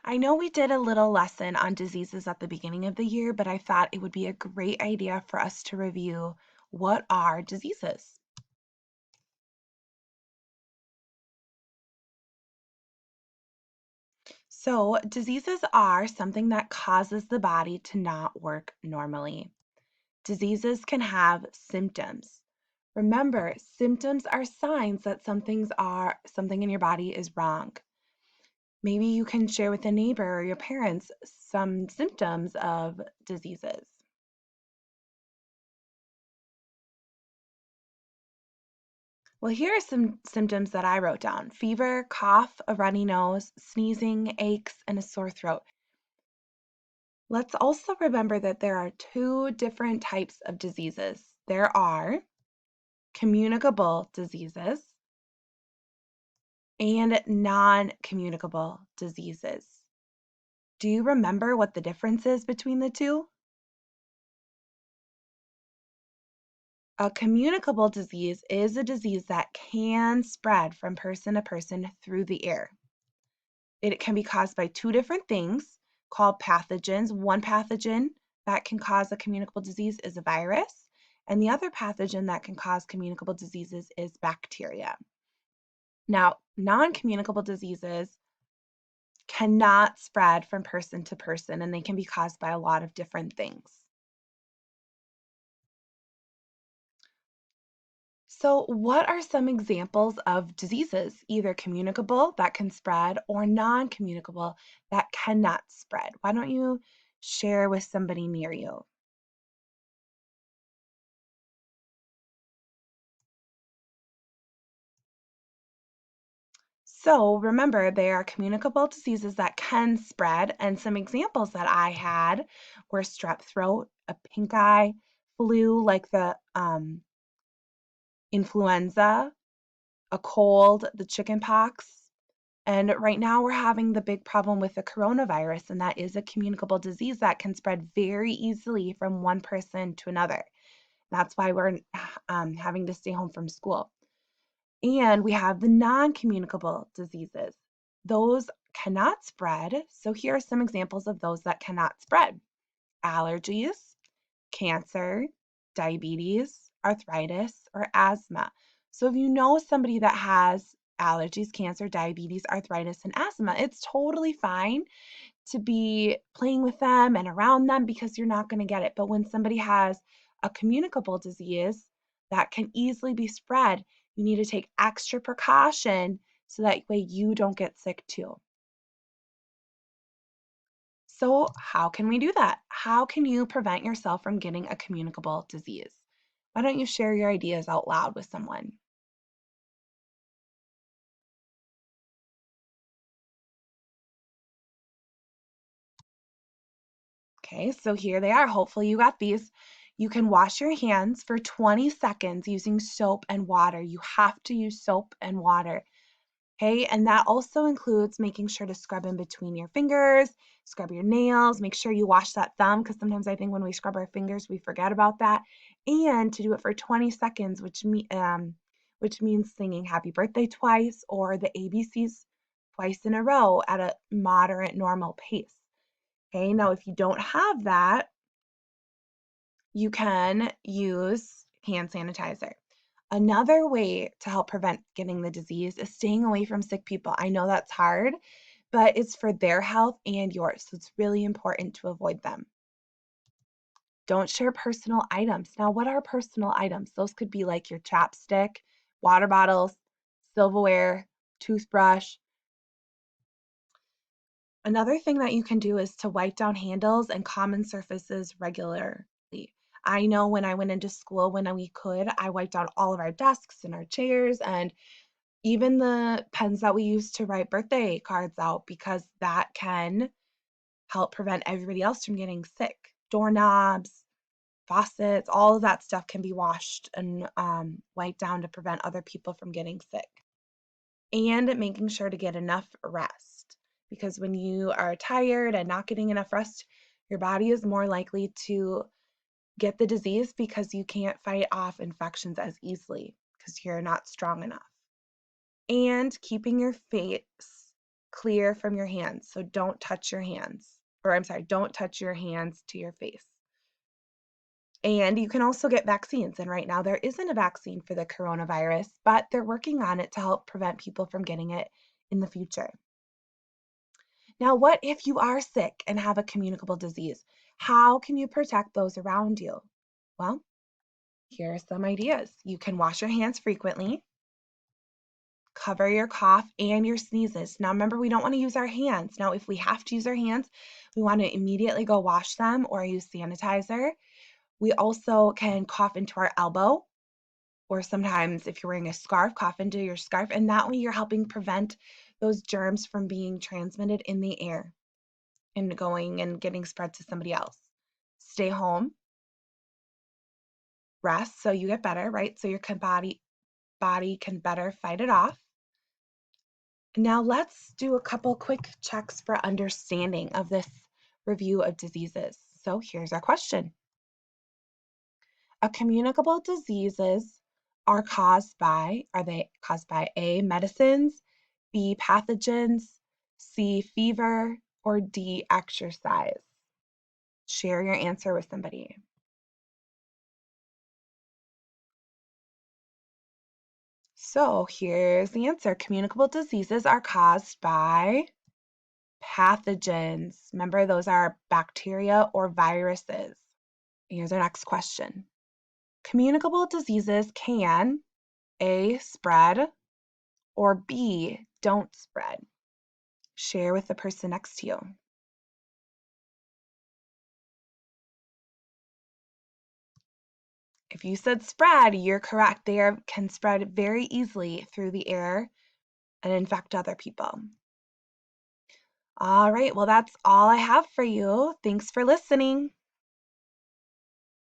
I know we did a little lesson on diseases at the beginning of the year, but I thought it would be a great idea for us to review what are diseases. So, diseases are something that causes the body to not work normally. Diseases can have symptoms. Remember, symptoms are signs that something in your body is wrong. Maybe you can share with a neighbor or your parents some symptoms of diseases. Well, here are some symptoms that I wrote down: fever, cough, a runny nose, sneezing, aches, and a sore throat. Let's also remember that there are two different types of diseases. There are communicable diseases and non communicable diseases. Do you remember what the difference is between the two? A communicable disease is a disease that can spread from person to person through the air. It can be caused by two different things called pathogens. One pathogen that can cause a communicable disease is a virus, and the other pathogen that can cause communicable diseases is bacteria. Now, non communicable diseases cannot spread from person to person, and they can be caused by a lot of different things. So, what are some examples of diseases, either communicable that can spread or non communicable that cannot spread? Why don't you share with somebody near you? So, remember, there are communicable diseases that can spread, and some examples that I had were strep throat, a pink eye, flu, like the influenza, a cold, the chicken pox. And right now, we're having the big problem with the coronavirus, and that is a communicable disease that can spread very easily from one person to another. That's why we're having to stay home from school. And we have the non communicable diseases. Those cannot spread. So, here are some examples of those that cannot spread: allergies, cancer, diabetes, arthritis, or asthma. So, if you know somebody that has allergies, cancer, diabetes, arthritis, and asthma, it's totally fine to be playing with them and around them because you're not going to get it. But when somebody has a communicable disease that can easily be spread, you need to take extra precaution so that way you don't get sick too. So, how can we do that? How can you prevent yourself from getting a communicable disease? Why don't you share your ideas out loud with someone? Okay, so here they are. Hopefully, you got these. You can wash your hands for 20 seconds using soap and water. You have to use soap and water. Okay, and that also includes making sure to scrub in between your fingers, scrub your nails, make sure you wash that thumb because sometimes I think when we scrub our fingers, we forget about that. And to do it for 20 seconds, which means singing happy birthday twice or the ABCs twice in a row at a moderate normal pace. Okay, now if you don't have that, you can use hand sanitizer. Another way to help prevent getting the disease is staying away from sick people. I know that's hard, but it's for their health and yours. So it's really important to avoid them. Don't share personal items. Now, what are personal items? Those could be like your chapstick, water bottles, silverware, toothbrush. Another thing that you can do is to wipe down handles and common surfaces regularly. I know when I went into school, when we could, I wiped down all of our desks and our chairs and even the pens that we use to write birthday cards out because that can help prevent everybody else from getting sick. Doorknobs, faucets, all of that stuff can be washed and wiped down to prevent other people from getting sick. And making sure to get enough rest because when you are tired and not getting enough rest, your body is more likely to get the disease because you can't fight off infections as easily because you're not strong enough. And keeping your face clear from your hands. So don't touch your hands. Or I'm sorry, don't touch your hands to your face. And you can also get vaccines. And right now there isn't a vaccine for the coronavirus, but they're working on it to help prevent people from getting it in the future. Now, what if you are sick and have a communicable disease? How can you protect those around you? Well, here are some ideas. You can wash your hands frequently, cover your cough and your sneezes. Now, remember, we don't want to use our hands. Now, if we have to use our hands, we want to immediately go wash them or use sanitizer. We also can cough into our elbow, or sometimes if you're wearing a scarf, cough into your scarf, and that way you're helping prevent those germs from being transmitted in the air and going and getting spread to somebody else. Stay home, rest so you get better, right? So your body can better fight it off. Now let's do a couple quick checks for understanding of this review of diseases. So here's our question. Communicable diseases are they caused by A, medicines, B, pathogens, C, fever, or D, exercise? Share your answer with somebody. So here's the answer. Communicable diseases are caused by pathogens. Remember, those are bacteria or viruses. Here's our next question. Communicable diseases can A, spread, or B, don't spread. Share with the person next to you. If you said spread, you're correct. They can spread very easily through the air and infect other people. All right, well, that's all I have for you. Thanks for listening.